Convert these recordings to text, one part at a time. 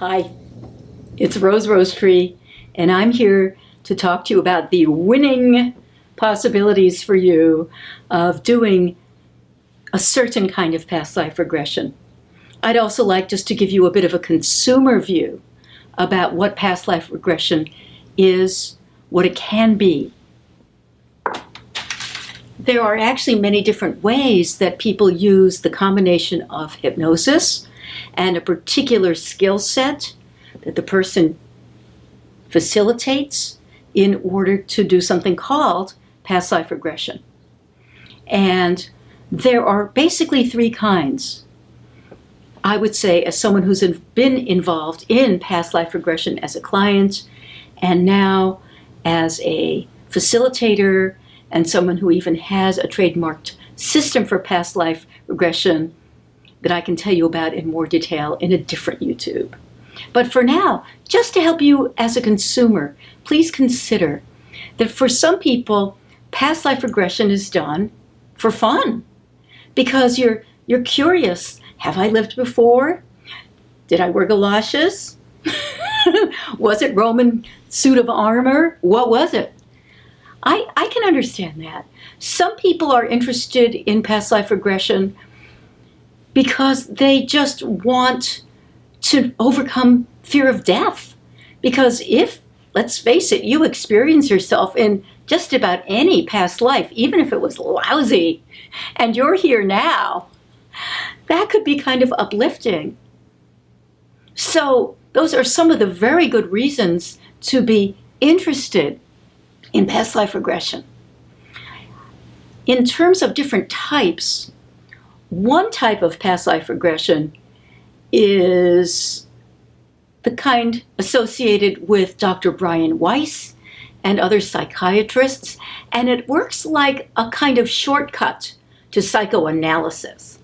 Hi, it's Rose Rosetree, and I'm here to talk to you about the winning possibilities for you of doing a certain kind of past life regression. I'd also like just to give you a bit of a consumer view about what past life regression is, what it can be. There are actually many different ways that people use the combination of hypnosis and a particular skill set that the person facilitates in order to do something called past life regression. And there are basically three kinds. I would say, as someone who's been involved in past life regression as a client, and now as a facilitator, and someone who even has a trademarked system for past life regression that I can tell you about in more detail in a different YouTube. But for now, just to help you as a consumer, please consider that for some people, past life regression is done for fun because you're curious. Have I lived before? Did I wear galoshes? Was it Roman suit of armor? What was it? I can understand that. Some people are interested in past life regression because they just want to overcome fear of death. Because if, let's face it, you experience yourself in just about any past life, even if it was lousy, and you're here now, that could be kind of uplifting. So those are some of the very good reasons to be interested in past life regression. In terms of different types, one type of past life regression is the kind associated with Dr. Brian Weiss and other psychiatrists, and it works like a kind of shortcut to psychoanalysis.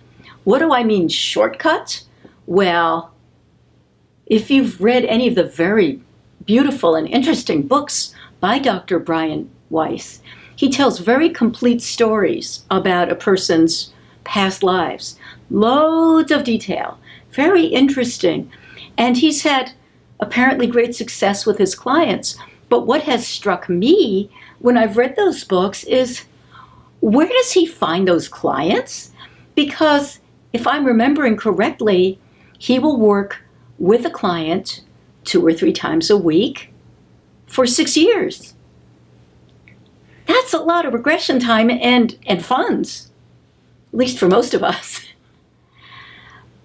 What do I mean shortcut? Well, if you've read any of the very beautiful and interesting books by Dr. Brian Weiss, he tells very complete stories about a person's past lives. Loads of detail. Very interesting. And he's had apparently great success with his clients. But what has struck me when I've read those books is, where does he find those clients? Because if I'm remembering correctly, he will work with a client 2 or 3 times a week for 6 years. That's a lot of regression time and funds, at least for most of us.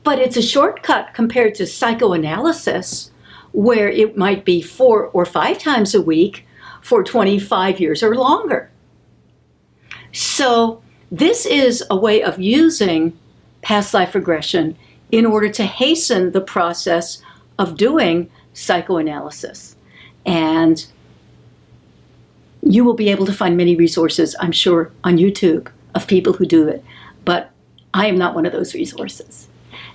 But it's a shortcut compared to psychoanalysis, where it might be 4 or 5 times a week for 25 years or longer. So this is a way of using past life regression in order to hasten the process of doing psychoanalysis. And you will be able to find many resources, I'm sure, on YouTube of people who do it. But I am not one of those resources.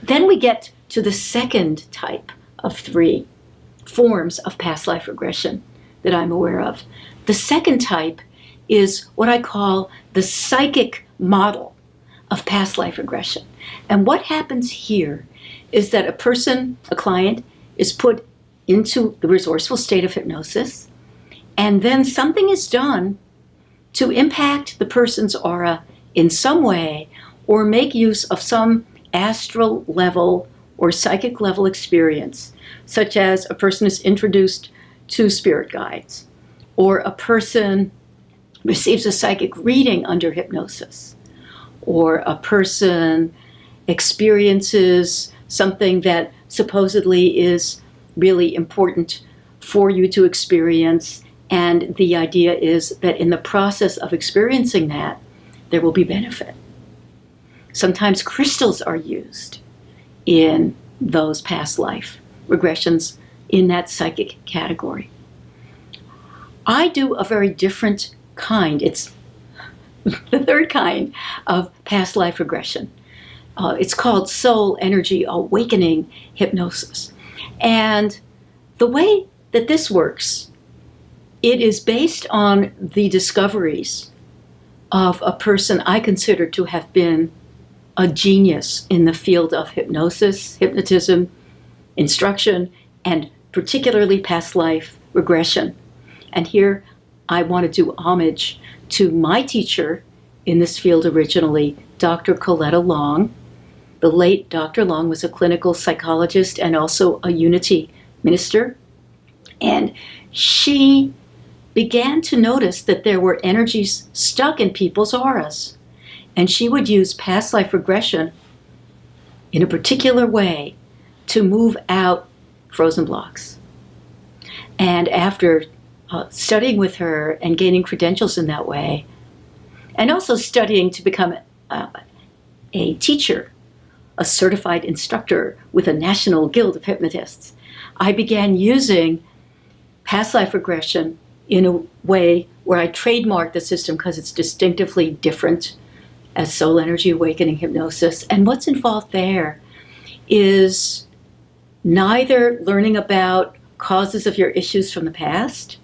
Then we get to the second type of 3 forms of past life regression that I'm aware of. The second type is what I call the psychic model of past life regression. And what happens here is that a person, a client, is put into the resourceful state of hypnosis, and then something is done to impact the person's aura in some way or make use of some astral level or psychic level experience, such as a person is introduced to spirit guides, or a person receives a psychic reading under hypnosis, or a person experiences something that supposedly is really important for you to experience, and the idea is that in the process of experiencing that, there will be benefit. Sometimes crystals are used in those past life regressions in that psychic category. I do a very different kind. It's the third kind of past life regression. It's called Soul Energy Awakening Hypnosis. And the way that this works, it is based on the discoveries of a person I consider to have been a genius in the field of hypnosis, hypnotism, instruction, and particularly past life regression. And here I want to do homage to my teacher in this field originally, Dr. Coletta Long. The late Dr. Long was a clinical psychologist and also a Unity minister. And she began to notice that there were energies stuck in people's auras. And she would use past life regression in a particular way to move out frozen blocks. And after studying with her and gaining credentials in that way, and also studying to become a teacher, a certified instructor with a National Guild of Hypnotists, I began using past life regression in a way where I trademarked the system because it's distinctively different as Soul Energy Awakening Hypnosis. And what's involved there is neither learning about causes of your issues from the past,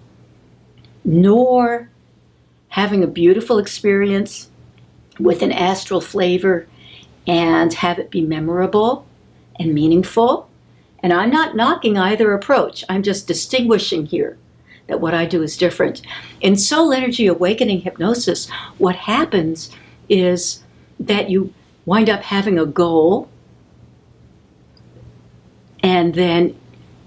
nor having a beautiful experience with an astral flavor and have it be memorable and meaningful. And I'm not knocking either approach. I'm just distinguishing here that what I do is different. In Soul Energy Awakening Hypnosis, what happens is that you wind up having a goal, and then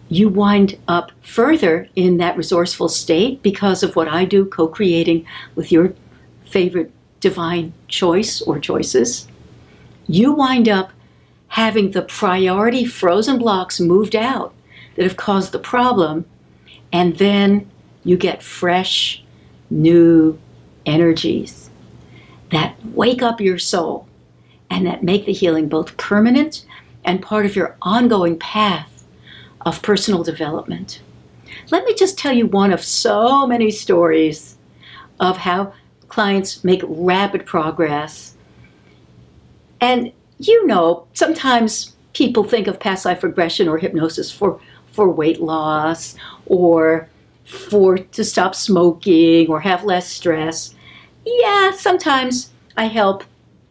you wind up further in that resourceful state because of what I do, co-creating with your favorite divine choice or choices. You wind up having the priority frozen blocks moved out that have caused the problem, and then you get fresh, new energies that wake up your soul and that make the healing both permanent and part of your ongoing path of personal development. Let me just tell you one of so many stories of how clients make rapid progress. And you know, sometimes people think of past life regression or hypnosis for weight loss or to stop smoking or have less stress. Yeah, sometimes I help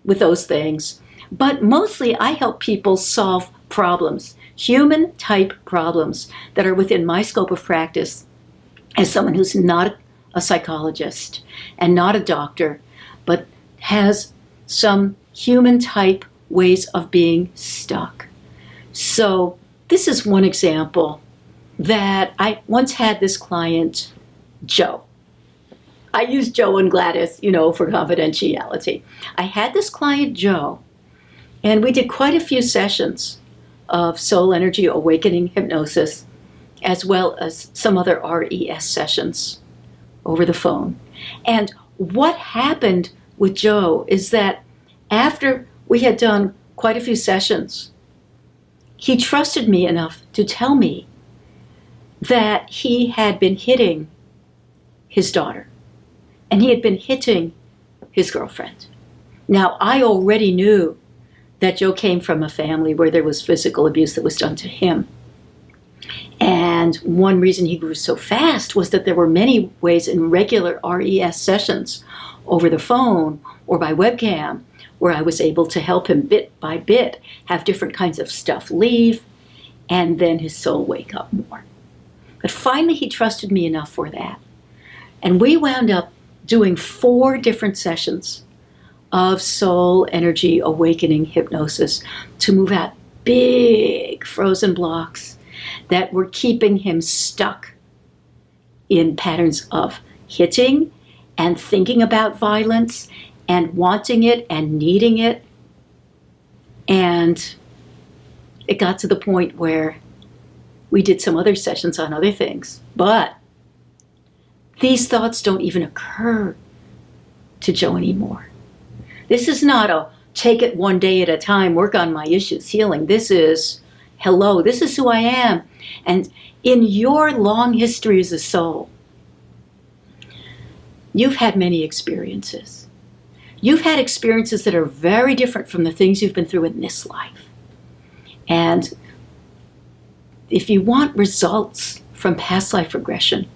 with those things, but mostly I help people solve problems, human type problems that are within my scope of practice as someone who's not a psychologist and not a doctor, but has some human type ways of being stuck. So this is one example that I once had this client, Joe. I use Joe and Gladys, for confidentiality. I had this client, Joe, and we did quite a few sessions of Soul Energy Awakening Hypnosis, as well as some other RES sessions over the phone. And what happened with Joe is that after we had done quite a few sessions, he trusted me enough to tell me that he had been hitting his daughter and he had been hitting his girlfriend. Now, I already knew that Joe came from a family where there was physical abuse that was done to him. And one reason he grew so fast was that there were many ways in regular RES sessions over the phone or by webcam where I was able to help him bit by bit have different kinds of stuff leave and then his soul wake up more. But finally he trusted me enough for that. And we wound up doing 4 different sessions of Soul Energy Awakening Hypnosis to move out big frozen blocks that were keeping him stuck in patterns of hitting and thinking about violence and wanting it and needing it. And it got to the point where we did some other sessions on other things, but these thoughts don't even occur to Joe anymore. This is not a take it one day at a time, work on my issues, healing. This is, hello, this is who I am. And in your long history as a soul, you've had many experiences. You've had experiences that are very different from the things you've been through in this life. And if you want results from past life regression,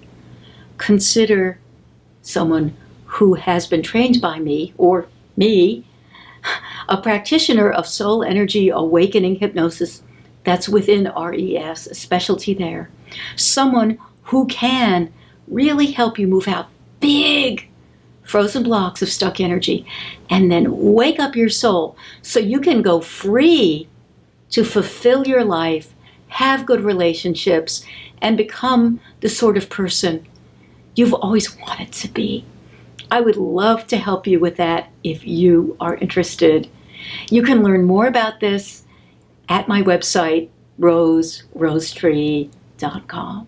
consider someone who has been trained by me, or me, a practitioner of Soul Energy Awakening Hypnosis That's within RES, a specialty there. Someone who can really help you move out big frozen blocks of stuck energy and then wake up your soul so you can go free to fulfill your life, have good relationships, and become the sort of person you've always wanted to be. I would love to help you with that if you are interested. You can learn more about this at my website, Rose Rosetree.com.